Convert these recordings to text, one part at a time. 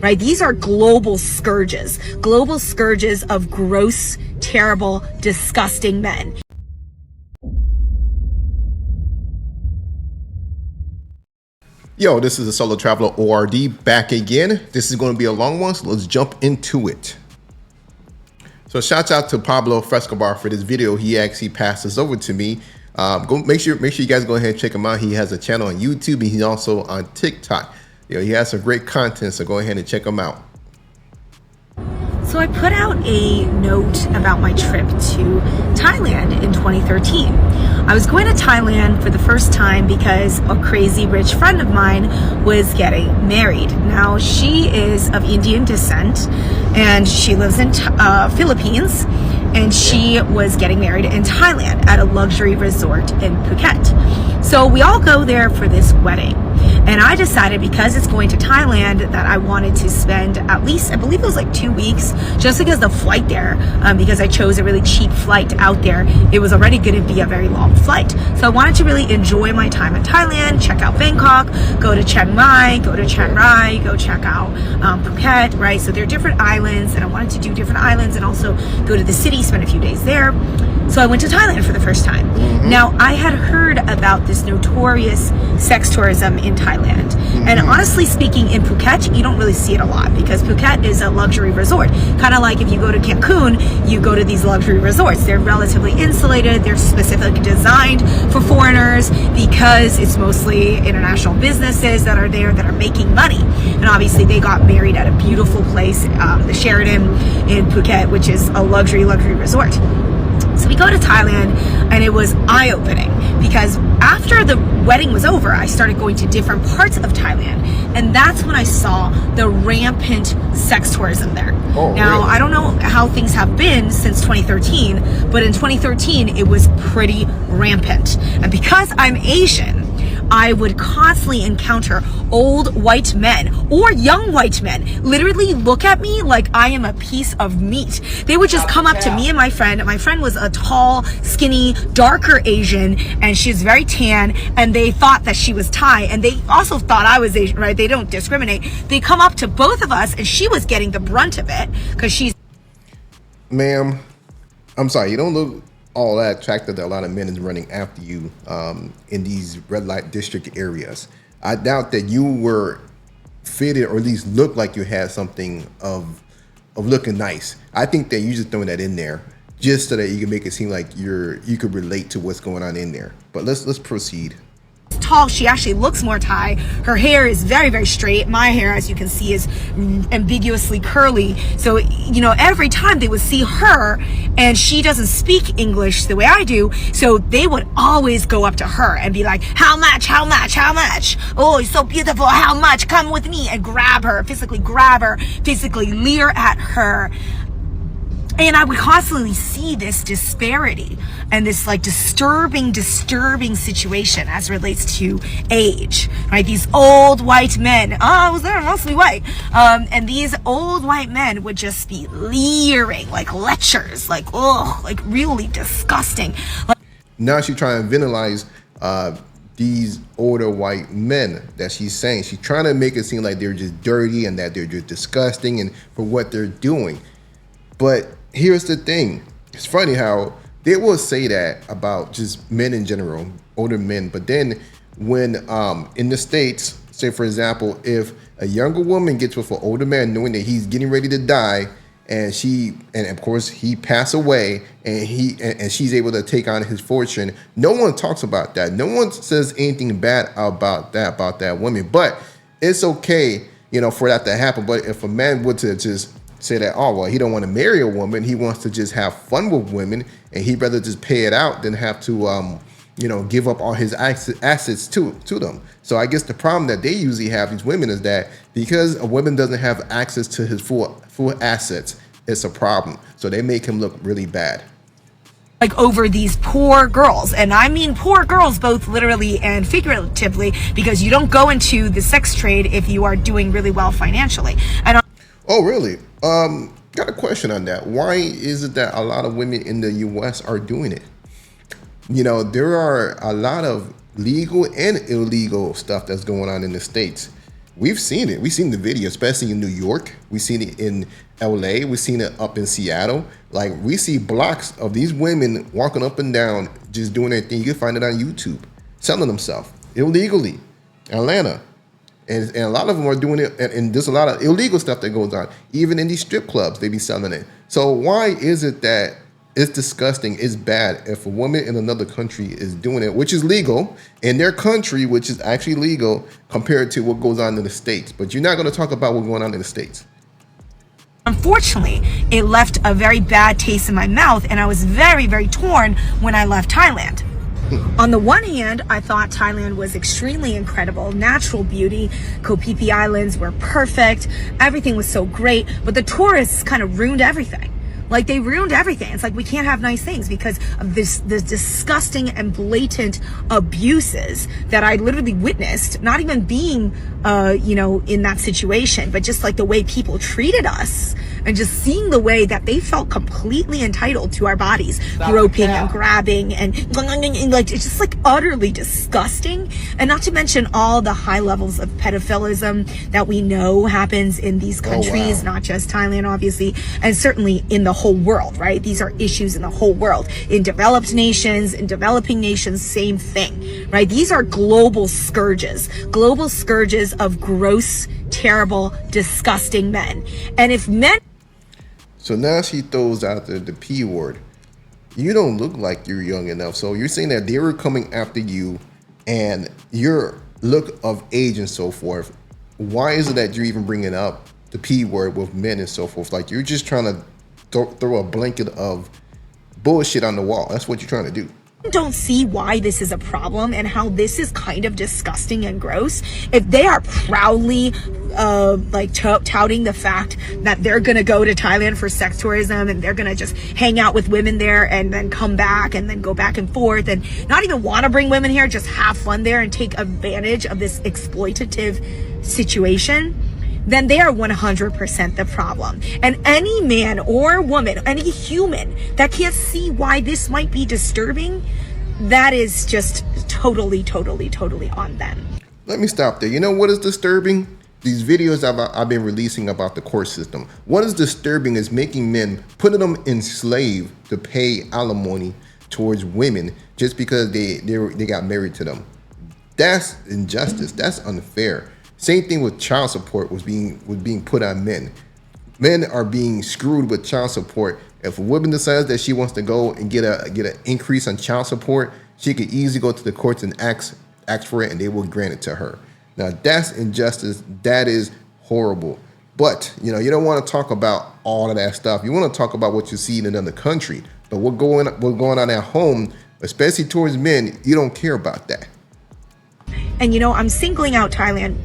right? These are global scourges of gross, terrible, disgusting men. Yo, this is a Solo Traveler ORD back again. This is going to be a long one, so let's jump into it. So shout out to Pablo Frescobar for this video. He actually passed this over to me. Make sure you guys go ahead and check him out. He has a channel on YouTube and he's also on TikTok. He has some great content, so go ahead and check him out. So I put out a note about my trip to Thailand in 2013. I was going to Thailand for the first time because a crazy rich friend of mine was getting married. Now, she is of Indian descent and she lives in Philippines, and she was getting married in Thailand at a luxury resort in Phuket. So we all go there for this wedding. And I decided, because it's going to Thailand, that I wanted to spend at least, I believe it was like 2 weeks, just because the flight there, because I chose a really cheap flight out there, it was already going to be a very long flight. So I wanted to really enjoy my time in Thailand, check out Bangkok, go to Chiang Mai, go to Chiang Rai, go check out Phuket, right? So there are different islands, and I wanted to do different islands and also go to the city, spend a few days there. So I went to Thailand for the first time. Now, I had heard about this notorious sex tourism in Thailand. And honestly speaking, in Phuket, you don't really see it a lot because Phuket is a luxury resort. Kind of like if you go to Cancun, you go to these luxury resorts. They're relatively insulated. They're specifically designed for foreigners because it's mostly international businesses that are there that are making money. And obviously they got married at a beautiful place, the Sheraton in Phuket, which is a luxury resort. So we go to Thailand, and it was eye-opening because after the wedding was over, I started going to different parts of Thailand, and that's when I saw the rampant sex tourism there. Now, really? I don't know how things have been since 2013, but in 2013, it was pretty rampant. And because I'm Asian, I would constantly encounter old white men or young white men literally look at me like I am a piece of meat. They would just come up to me and my friend. My friend was a tall, skinny, darker Asian, and she's very tan, and they thought that she was Thai, and they also thought I was Asian, right? They don't discriminate. They come up to both of us, and she was getting the brunt of it because she's... Ma'am, I'm sorry, you don't look all that attractive that a lot of men is running after you in these red light district areas. I doubt that you were fitted, or at least looked like you had something of looking nice. I think that you just throwing that in there just so that you can make it seem like you could relate to what's going on in there. But let's proceed. Tall, she actually looks more Thai. Her hair is very straight. My hair, as you can see, is ambiguously curly. So, you know, every time they would see her, and she doesn't speak English the way I do, so they would always go up to her and be like, how much? Oh, you're so beautiful, how much? Come with me, and grab her, physically leer at her. And I would constantly see this disparity and this like disturbing situation as relates to age, right? These old white men, they're mostly white. And these old white men would just be leering like lechers, like, oh, like really disgusting. Now she's trying to villainize these older white men that she's saying. She's trying to make it seem like they're just dirty and that they're just disgusting and for what they're doing. But here's the thing. It's funny how they will say that about just men in general, older men. But then when in the States, say for example, if a younger woman gets with an older man knowing that he's getting ready to die, and of course he passed away, and she's able to take on his fortune, no one talks about that. No one says anything bad about that woman. But it's okay, you know, for that to happen. But if a man were to just say that, oh, well, he don't want to marry a woman, he wants to just have fun with women, and he'd rather just pay it out than have to, you know, give up all his assets to them. So I guess the problem that they usually have, these women, is that because a woman doesn't have access to his full assets, it's a problem. So they make him look really bad. Like over these poor girls, and I mean poor girls both literally and figuratively, because you don't go into the sex trade if you are doing really well financially. And oh, really? Got a question on that. Why is it that a lot of women in the US are doing it? You know, there are a lot of legal and illegal stuff that's going on in the States. We've seen it. We've seen the video, especially in New York. We've seen it in LA. We've seen it up in Seattle. Like, we see blocks of these women walking up and down, just doing their thing. You can find it on YouTube, selling themselves illegally. Atlanta. And a lot of them are doing it, and there's a lot of illegal stuff that goes on. Even in these strip clubs, they be selling it. So why is it that it's disgusting, it's bad if a woman in another country is doing it, which is legal, in their country, which is actually legal, compared to what goes on in the States? But you're not going to talk about what's going on in the States. Unfortunately, it left a very bad taste in my mouth, and I was very, very torn when I left Thailand. On the one hand, I thought Thailand was extremely incredible. Natural beauty, Koh Phi Phi Islands were perfect. Everything was so great, but the tourists kind of ruined everything. Like, they ruined everything. It's like, we can't have nice things because of this disgusting and blatant abuses that I literally witnessed, not even being, in that situation, but just like the way people treated us and just seeing the way that they felt completely entitled to our bodies, groping and grabbing and like, it's just like utterly disgusting. And not to mention all the high levels of pedophilism that we know happens in these countries, not just Thailand, obviously, and certainly in the whole world, right? These are issues in the whole world. In developed nations, in developing nations, same thing, right? These are global scourges of gross, terrible, disgusting men. And if men... So now she throws out the P word. You don't look like you're young enough. So you're saying that they were coming after you and your look of age and so forth. Why is it that you're even bringing up the P word with men and so forth? Like, you're just trying to throw a blanket of bullshit on the wall. That's what you're trying to do. Don't see why this is a problem and how this is kind of disgusting and gross. If they are proudly touting the fact that they're gonna go to Thailand for sex tourism and they're gonna just hang out with women there and then come back and then go back and forth and not even want to bring women here, just have fun there and take advantage of this exploitative situation, then they are 100% the problem. And any man or woman, any human that can't see why this might be disturbing, that is just totally on them. Let me stop there. You know what is disturbing? These videos I've been releasing about the court system. What is disturbing is making men, putting them enslaved to pay alimony towards women just because they got married to them. That's injustice. That's unfair. Same thing with child support was being put on men. Men are being screwed with child support. If a woman decides that she wants to go and get an increase on child support, she could easily go to the courts and ask for it, and they will grant it to her. Now, that's injustice. That is horrible. But you don't want to talk about all of that stuff. You want to talk about what you see in another country. But what's going on at home, especially towards men, you don't care about that. And I'm singling out Thailand.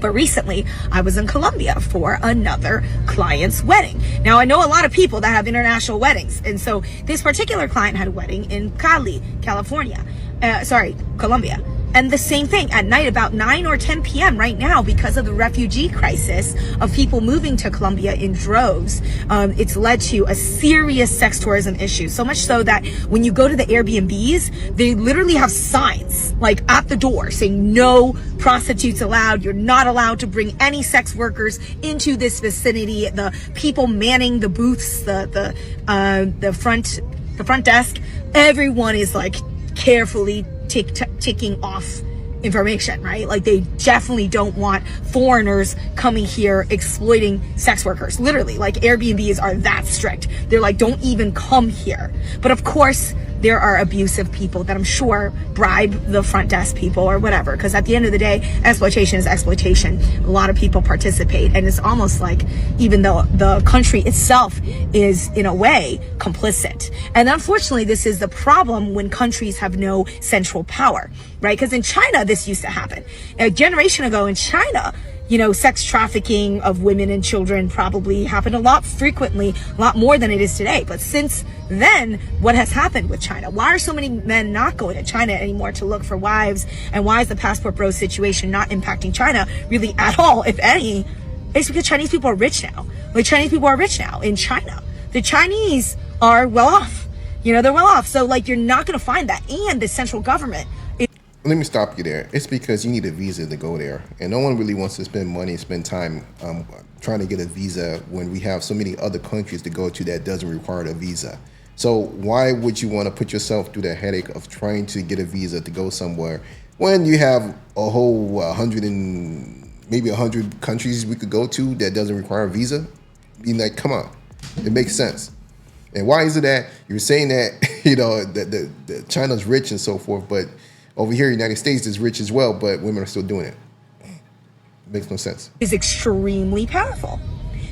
But recently, I was in Colombia for another client's wedding. Now, I know a lot of people that have international weddings. And so this particular client had a wedding in Cali, Colombia. And the same thing at night, about 9 or 10 p.m. right now, because of the refugee crisis of people moving to Colombia in droves, it's led to a serious sex tourism issue. So much so that when you go to the Airbnbs, they literally have signs like at the door saying no prostitutes allowed. You're not allowed to bring any sex workers into this vicinity. The people manning the booths, the front desk, everyone is like carefully ticking off information, right? Like, they definitely don't want foreigners coming here exploiting sex workers. Literally, like, Airbnbs are that strict. They're like, don't even come here. But of course, there are abusive people that I'm sure bribe the front desk people or whatever, because at the end of the day, exploitation is exploitation. A lot of people participate, and it's almost like even though the country itself is in a way complicit. And unfortunately, this is the problem when countries have no central power, right? Because in China, this used to happen. A generation ago in China, sex trafficking of women and children probably happened a lot frequently, a lot more than it is today. But since then, what has happened with China? Why are so many men not going to China anymore to look for wives? And why is the passport bro situation not impacting China really at all, if any? It's because Chinese people are rich now. Like, Chinese people are rich now in China. The Chinese are well off. They're well off. So, like, you're not going to find that. And the central government. let me stop you there. It's because you need a visa to go there, and no one really wants to spend money and spend time trying to get a visa when we have so many other countries to go to that doesn't require a visa. So why would you want to put yourself through the headache of trying to get a visa to go somewhere when you have a whole 100 and maybe 100 countries we could go to that doesn't require a visa? I mean, like, come on, it makes sense. And why is it that you're saying that, you know, that China's rich and so forth, but over here, United States is rich as well, but women are still doing it? It makes no sense. Is extremely powerful.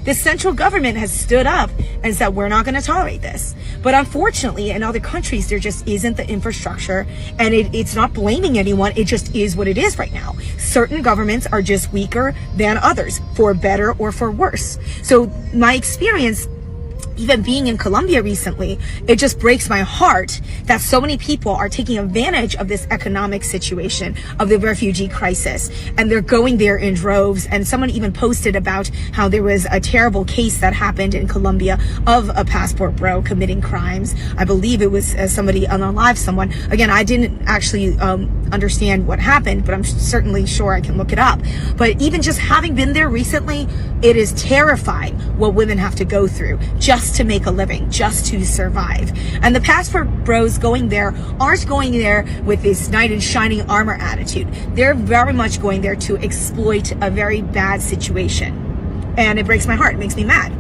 The central government has stood up and said, we're not going to tolerate this. But unfortunately, in other countries, there just isn't the infrastructure, and it's not blaming anyone. It just is what it is right now. Certain governments are just weaker than others, for better or for worse. So my experience, even being in Colombia recently, it just breaks my heart that so many people are taking advantage of this economic situation of the refugee crisis, and they're going there in droves. And someone even posted about how there was a terrible case that happened in Colombia of a passport bro committing crimes. I believe it was somebody unalive someone. Again, I didn't actually understand what happened, but I'm certainly sure I can look it up. But even just having been there recently, it is terrifying what women have to go through just to make a living, just to survive. And the passport bros going there aren't going there with this knight in shining armor attitude. They're very much going there to exploit a very bad situation. And it breaks my heart. It makes me mad.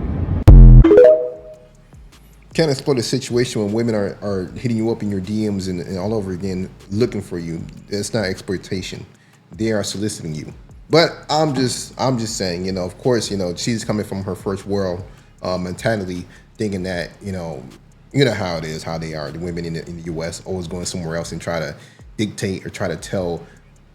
Can't exploit a situation when women are hitting you up in your DMs and all over again looking for you. It's not exploitation. They are soliciting you. But I'm just saying, you know, of course, you know, she's coming from her first world mentality, thinking that, you know how it is, how they are, the women in the U.S. always going somewhere else and try to dictate or try to tell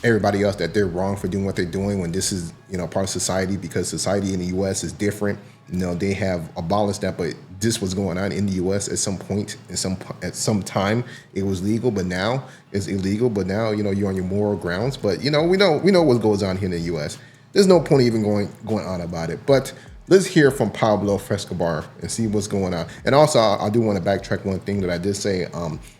everybody else that they're wrong for doing what they're doing when this is, you know, part of society, because society in the U.S. is different. You know, they have abolished that, but this was going on in the U.S. at some point, at some time, it was legal, but now it's illegal. But now, you know, you're on your moral grounds. But you know, we know what goes on here in the U.S. There's no point even going on about it. But let's hear from Pablo Frescobar and see what's going on. And also, I do want to backtrack one thing that I did say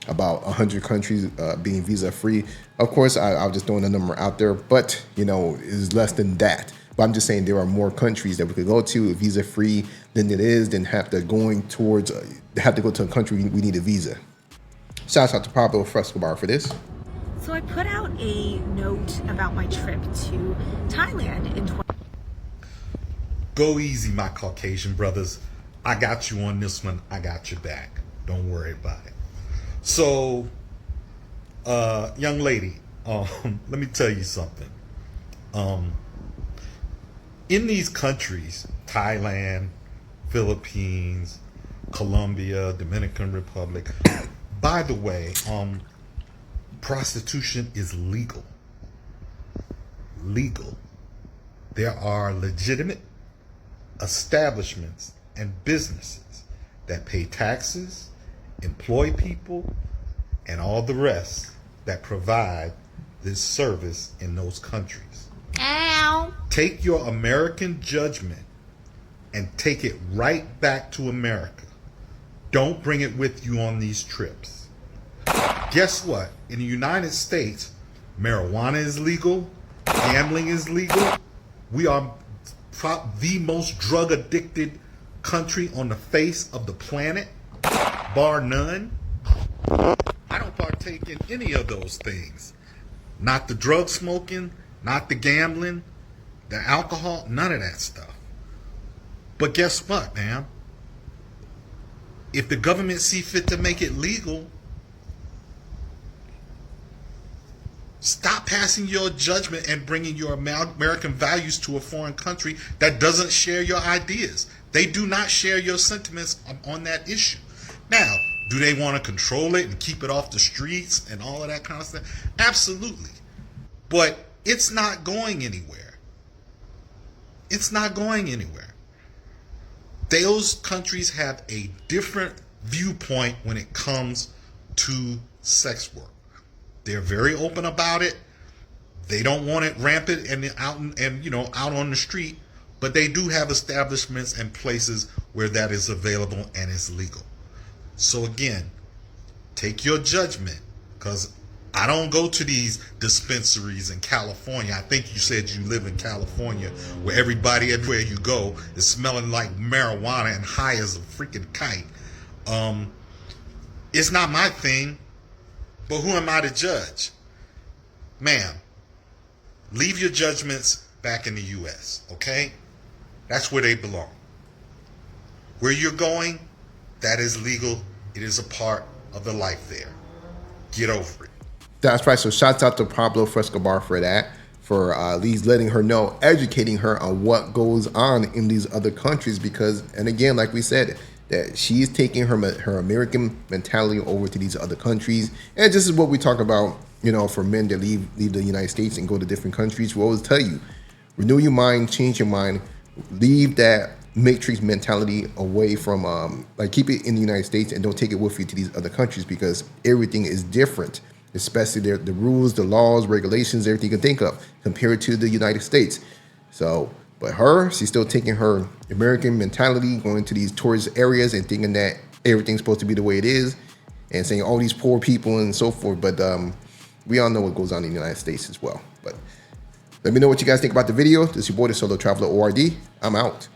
about 100 countries being visa-free. Of course, I'm just throwing a number out there, but, you know, it's less than that. But I'm just saying there are more countries that we could go to visa-free than it is, than have to go to a country we need a visa. Shout out to Pablo Frescobar for this. So I put out a note about my trip to Thailand in Go easy, my Caucasian brothers. I got you on this one. I got your back. Don't worry about it. So, young lady, let me tell you something. In these countries, Thailand, Philippines, Colombia, Dominican Republic, by the way, prostitution is legal. Legal. There are legitimate establishments and businesses that pay taxes, employ people, and all the rest that provide this service in those countries. Ow. Take your American judgment and take it right back to America. Don't bring it with you on these trips. Guess what? In the United States, marijuana is legal, gambling is legal. We are the most drug addicted country on the face of the planet, bar none. I don't partake in any of those things. Not the drug smoking, not the gambling, the alcohol, none of that stuff. But guess what, man? If the government see fit to make it legal, stop passing your judgment and bringing your American values to a foreign country that doesn't share your ideas. They do not share your sentiments on that issue. Now, do they want to control it and keep it off the streets and all of that kind of stuff? Absolutely. But it's not going anywhere. It's not going anywhere. Those countries have a different viewpoint when it comes to sex work. They're very open about it. They don't want it rampant and out on the street, but they do have establishments and places where that is available and is legal. So again, take your judgment, because I don't go to these dispensaries in California. I think you said you live in California, where everybody everywhere you go is smelling like marijuana and high as a freaking kite. It's not my thing, but who am I to judge? Ma'am, leave your judgments back in the U.S., okay? That's where they belong. Where you're going, that is legal. It is a part of the life there. Get over it. That's right. So shouts out to Pablo Frescobar for that, for at least letting her know, educating her on what goes on in these other countries. Because, and again, like we said, that she's taking her American mentality over to these other countries. And this is what we talk about, you know, for men that leave the United States and go to different countries. We always tell you, renew your mind, change your mind, leave that matrix mentality away from, like, keep it in the United States and don't take it with you to these other countries, because everything is different. Especially the rules, the laws, regulations, everything you can think of compared to the United States. So, but she's still taking her American mentality, going to these tourist areas and thinking that everything's supposed to be the way it is, and saying all these poor people and so forth. But we all know what goes on in the United States as well. But let me know what you guys think about the video. This is your boy, the Solo Traveler ORD. I'm out.